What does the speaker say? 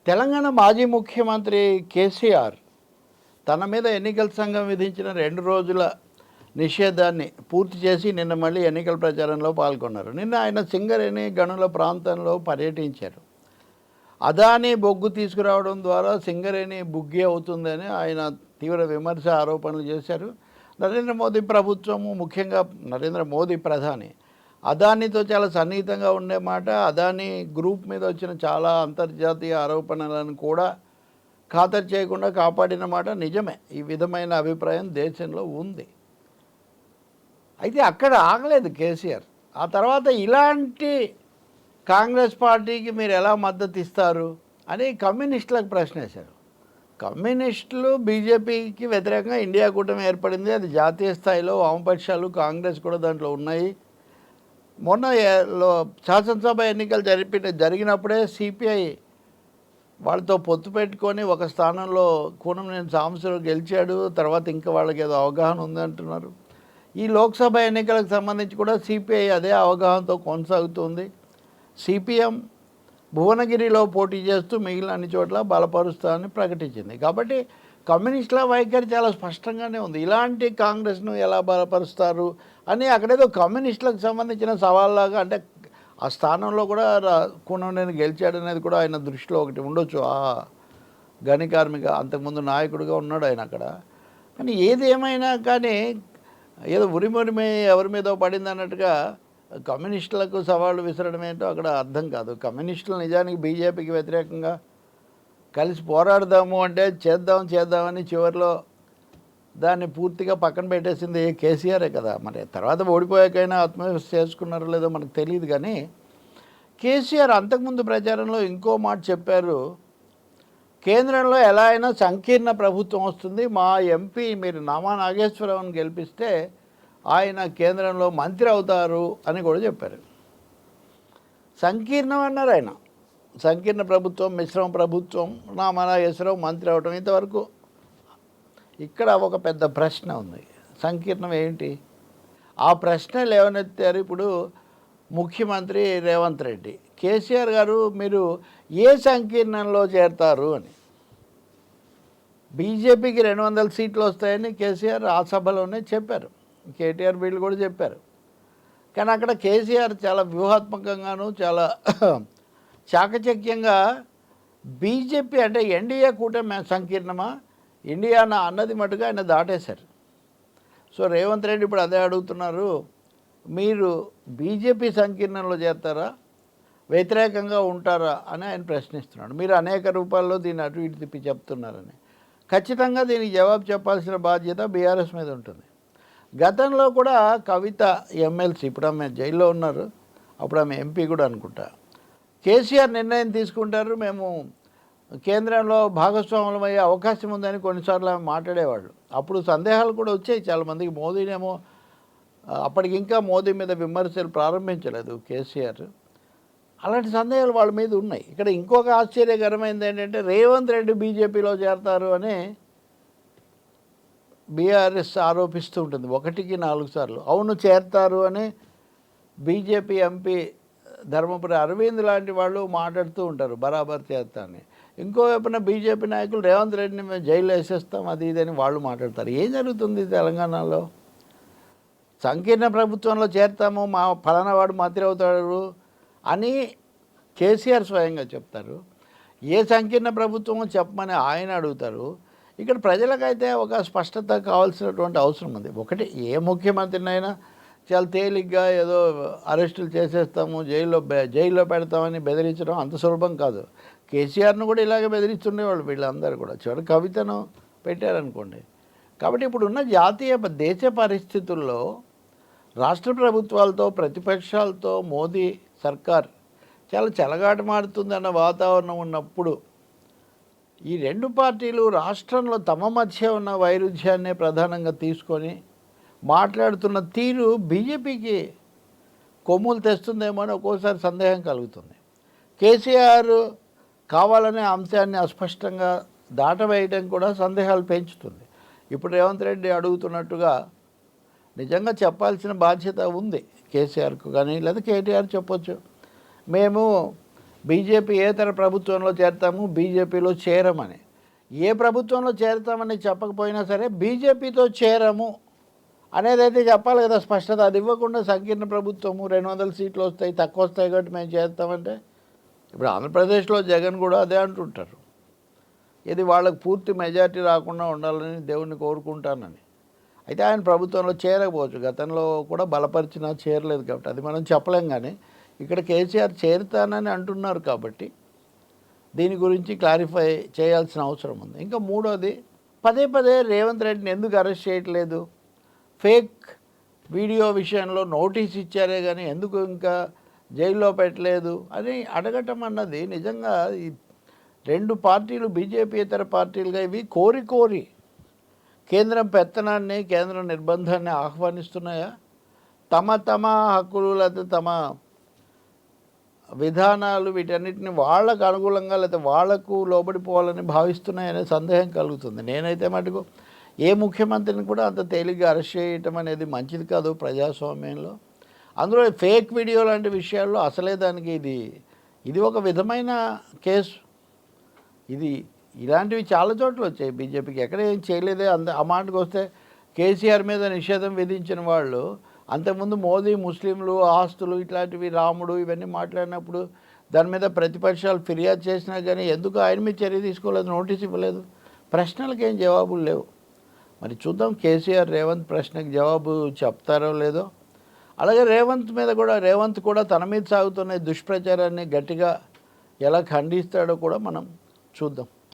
తెలంగాణ మాజీ ముఖ్యమంత్రి కేసీఆర్ తన మీద ఎన్నికల సంఘం విధించిన 2 రోజుల నిషేధాన్ని పూర్తి చేసి నిన్న మళ్ళీ ఎన్నికల ప్రచారంలో పాల్గొన్నారు. నిన్న ఆయన సింగరేణి గనుల ప్రాంతంలో పర్యటించారు. అదానీ బొగ్గు తీసుకురావడం ద్వారా సింగరేణి బుగ్గి అవుతుందని ఆయన తీవ్ర విమర్శ ఆరోపణలు చేశారు. నరేంద్ర మోదీ ప్రభుత్వము, ముఖ్యంగా నరేంద్ర మోదీ ప్రధాని అదానీతో చాలా సన్నిహితంగా ఉండే మాట, అదానీ గ్రూప్ మీద వచ్చిన చాలా అంతర్జాతీయ ఆరోపణలను కూడా ఖాతరు చేయకుండా కాపాడిన మాట నిజమే. ఈ విధమైన అభిప్రాయం దేశంలో ఉంది. అయితే అక్కడ ఆగలేదు కేసీఆర్. ఆ తర్వాత ఇలాంటి కాంగ్రెస్ పార్టీకి మీరు ఎలా మద్దతు ఇస్తారు అని కమ్యూనిస్టులకు ప్రశ్న వేశారు. కమ్యూనిస్టులు బీజేపీకి వ్యతిరేకంగా ఇండియా కూటమి ఏర్పడింది. అది జాతీయ స్థాయిలో వామపక్షాలు, కాంగ్రెస్ కూడా దాంట్లో ఉన్నాయి. మొన్న శాసనసభ ఎన్నికలు జరిగినప్పుడే సిపిఐ వాళ్ళతో పొత్తు పెట్టుకొని ఒక స్థానంలో కూనంనేని సాంబశివరావు గెలిచాడు. తర్వాత ఇంకా వాళ్ళకి ఏదో అవగాహన ఉంది అంటున్నారు. ఈ లోక్సభ ఎన్నికలకు సంబంధించి కూడా సిపిఐ అదే అవగాహనతో కొనసాగుతుంది. సిపిఎం భువనగిరిలో పోటీ చేస్తూ మిగిలిన అన్ని చోట్ల బలపరుస్తామని ప్రకటించింది. కాబట్టి కమ్యూనిస్టుల వైఖరి చాలా స్పష్టంగానే ఉంది. ఇలాంటి కాంగ్రెస్ను ఎలా బలపరుస్తారు అని అక్కడేదో కమ్యూనిస్టులకు సంబంధించిన సవాల్లాగా, అంటే ఆ స్థానంలో కూడా కూనంనేని గెలిచాడనేది కూడా ఆయన దృష్టిలో ఒకటి ఉండొచ్చు. ఆ గని కార్మిక అంతకుముందు నాయకుడిగా ఉన్నాడు ఆయన అక్కడ. కానీ ఏది ఏమైనా కానీ ఏదో ఉరిమురిమి ఎవరి మీదో పడింది అన్నట్టుగా కమ్యూనిస్టులకు సవాళ్ళు విసరడం ఏంటో అక్కడ అర్థం కాదు. కమ్యూనిస్టులు నిజానికి బీజేపీకి వ్యతిరేకంగా కలిసి పోరాడదాము అంటే చేద్దామని చివరిలో దాన్ని పూర్తిగా పక్కన పెట్టేసింది కేసీఆరే కదా. మరి తర్వాత ఓడిపోయాకైనా ఆత్మవిశ్వాసం చేసుకున్నారో లేదో మనకు తెలియదు. కానీ కేసీఆర్ అంతకుముందు ప్రచారంలో ఇంకో మాట చెప్పారు. కేంద్రంలో ఎలా అయినా సంకీర్ణ ప్రభుత్వం వస్తుంది, మా ఎంపీ మీరు నామా నాగేశ్వరరావుని గెలిపిస్తే ఆయన కేంద్రంలో మంత్రి అవుతారు అని కూడా చెప్పారు. సంకీర్ణం అన్నారు ఆయన. సంకీర్ణ ప్రభుత్వం, మిశ్రమ ప్రభుత్వం, నామా నాగేశ్వరరావు మంత్రి అవటం. ఇంతవరకు ఇక్కడ ఒక పెద్ద ప్రశ్న ఉంది. సంకీర్ణం ఏంటి? ఆ ప్రశ్న లేవనెత్తారు ఇప్పుడు ముఖ్యమంత్రి రేవంత్ రెడ్డి. కేసీఆర్ గారు మీరు ఏ సంకీర్ణంలో చేరతారు అని. బీజేపీకి 200 సీట్లు వస్తాయని కేసీఆర్ ఆ సభలోనే చెప్పారు. కేటీఆర్ వీళ్ళు కూడా చెప్పారు. కానీ అక్కడ కేసీఆర్ చాలా వ్యూహాత్మకంగాను చాలా చాకచక్యంగా బీజేపీ అంటే ఎన్డీఏ కూటమి సంకీర్ణమా, ఇండియా అన్నది మటుగా ఆయన దాటేశారు. సో రేవంత్ రెడ్డి ఇప్పుడు అదే అడుగుతున్నారు, మీరు బీజేపీ సంకీర్ణంలో చేరతారా, వ్యతిరేకంగా ఉంటారా అని ఆయన ప్రశ్నిస్తున్నాడు. మీరు అనేక రూపాల్లో దీన్ని అటు ఇటు తిప్పి చెప్తున్నారని. ఖచ్చితంగా దీనికి జవాబు చెప్పాల్సిన బాధ్యత బీఆర్ఎస్ మీద ఉంటుంది. గతంలో కూడా కవిత ఎమ్మెల్సీ, ఇప్పుడు ఆమె జైల్లో ఉన్నారు, అప్పుడు ఆమె ఎంపీ కూడా అనుకుంటా, కేసీఆర్ నిర్ణయం తీసుకుంటారు, మేము కేంద్రంలో భాగస్వాములమయ్యే అవకాశం ఉందని కొన్నిసార్లు ఆమె మాట్లాడేవాళ్ళు. అప్పుడు సందేహాలు కూడా వచ్చాయి చాలామందికి. మోదీనేమో అప్పటికి ఇంకా మోదీ మీద విమర్శలు ప్రారంభించలేదు కేసీఆర్. అలాంటి సందేహాలు వాళ్ళ మీద ఉన్నాయి. ఇక్కడ ఇంకొక ఆశ్చర్యకరమైనది ఏంటంటే రేవంత్ రెడ్డి బీజేపీలో చేరతారు అని బీఆర్ఎస్ ఆరోపిస్తూ ఉంటుంది 1కి 4 సార్లు. అవును చేరతారు అని బీజేపీ ఎంపీ ధర్మపురి అరవింద్ లాంటి వాళ్ళు మాట్లాడుతూ ఉంటారు, బరాబర్ చేస్తారని. ఇంకోవైపున బీజేపీ నాయకులు రేవంత్ రెడ్డిని మేము జైలు వేసేస్తాం అది ఇదని వాళ్ళు మాట్లాడతారు. ఏం జరుగుతుంది తెలంగాణలో? సంకీర్ణ ప్రభుత్వంలో చేరతాము, మా ఫలానా వాడు మంత్రి అవుతాడు అని కేసీఆర్ స్వయంగా చెప్తారు. ఏ సంకీర్ణ ప్రభుత్వమో చెప్పమని ఆయన అడుగుతారు. ఇక్కడ ప్రజలకైతే ఒక స్పష్టత కావాల్సినటువంటి అవసరం ఉంది. ఒకటి, ఏ ముఖ్యమంత్రినైనా చాలా తేలిగ్గా ఏదో అరెస్టులు చేసేస్తాము, జైల్లో పెడతామని బెదిరించడం అంత సులభం కాదు. కేసీఆర్ను కూడా ఇలాగే బెదిరిస్తుండేవాళ్ళు వీళ్ళందరూ కూడా. చివరి కవితను పెట్టారనుకోండి. కాబట్టి ఇప్పుడున్న దేశ పరిస్థితుల్లో రాష్ట్ర ప్రభుత్వాలతో ప్రతిపక్షాలతో మోదీ సర్కార్ చాలా చెలగాటమాడుతుందన్న వాతావరణం ఉన్నప్పుడు ఈ 2 పార్టీలు రాష్ట్రంలో తమ మధ్య ఉన్న వైరుధ్యాన్నే ప్రధానంగా తీసుకొని మాట్లాడుతున్న తీరు బీజేపీకి కొమ్ములు తెస్తుందేమో అని ఒక్కోసారి సందేహం కలుగుతుంది. కేసీఆర్ కావాలనే అంశాన్ని అస్పష్టంగా దాటవేయడం కూడా సందేహాలు పెంచుతుంది. ఇప్పుడు రేవంత్ రెడ్డి అడుగుతున్నట్టుగా నిజంగా చెప్పాల్సిన బాధ్యత ఉంది కేసీఆర్కు. కానీ లేదా కేటీఆర్ చెప్పొచ్చు, మేము బీజేపీ ఏతర ప్రభుత్వంలో చేరతాము, బీజేపీలో చేరమని. ఏ ప్రభుత్వంలో చేరతామని చెప్పకపోయినా సరే బీజేపీతో చేరము అనేదైతే చెప్పాలి కదా స్పష్టత. అది ఇవ్వకుండా సంకీర్ణ ప్రభుత్వము 200 సీట్లు వస్తాయి, తక్కువ వస్తాయి కాబట్టి మేము చేస్తామంటే, ఇప్పుడు ఆంధ్రప్రదేశ్లో జగన్ కూడా అదే అంటుంటారు, ఇది వాళ్ళకు పూర్తి మెజారిటీ రాకుండా ఉండాలని దేవుణ్ణి కోరుకుంటానని. అయితే ఆయన ప్రభుత్వంలో చేరకపోవచ్చు, గతంలో కూడా బలపరిచినా చేరలేదు కాబట్టి అది మనం చెప్పలేం. కానీ ఇక్కడ కేసీఆర్ చేరుతానని అంటున్నారు కాబట్టి దీని గురించి క్లారిఫై చేయాల్సిన అవసరం ఉంది. ఇంకా మూడోది, పదే పదే రేవంత్ రెడ్డిని ఎందుకు అరెస్ట్ చేయట్లేదు, ఫేక్ వీడియో విషయంలో నోటీస్ ఇచ్చారే కానీ ఎందుకు ఇంకా జైల్లో పెట్టలేదు అని అడగటం అన్నది నిజంగా ఈ రెండు పార్టీలు బీజేపీ ఇతర పార్టీలుగా ఇవి కోరి కేంద్రం పెత్తనాన్ని, కేంద్ర నిర్బంధాన్ని ఆహ్వానిస్తున్నాయా, తమ హక్కులు లేకపోతే తమ విధానాలు వీటన్నిటిని వాళ్ళకు అనుకూలంగా లేకపోతే వాళ్లకు లోబడిపోవాలని భావిస్తున్నాయనే సందేహం కలుగుతుంది. నేనైతే మటుకు ఏ ముఖ్యమంత్రిని కూడా అంత తేలిగ్గా అరెస్ట్ చేయటం అనేది మంచిది కాదు ప్రజాస్వామ్యంలో. అందులో ఫేక్ వీడియో లాంటి విషయాల్లో అసలే దానికి ఇది ఒక విధమైన కేసు. ఇది ఇలాంటివి చాలా చోట్ల వచ్చాయి బీజేపీకి, ఎక్కడ ఏం చేయలేదే. ఆ మాటకు వస్తే కేసీఆర్ మీద నిషేధం విధించిన వాళ్ళు అంతకుముందు మోదీ ముస్లింలు ఆస్తులు ఇట్లాంటివి రాముడు ఇవన్నీ మాట్లాడినప్పుడు దాని మీద ప్రతిపక్షాలు ఫిర్యాదు చేసినా కానీ ఎందుకు ఆయన మీద చర్య తీసుకోలేదు, నోటీస్ ఇవ్వలేదు, ప్రశ్నలకు ఏం జవాబులు లేవు. మరి చూద్దాం కేసీఆర్ రేవంత్ ప్రశ్నకు జవాబు చెప్తారో లేదో. అలాగే రేవంత్ కూడా తన మీద సాగుతున్న దుష్ప్రచారాన్ని గట్టిగా ఎలా ఖండిస్తాడో కూడా మనం చూద్దాం.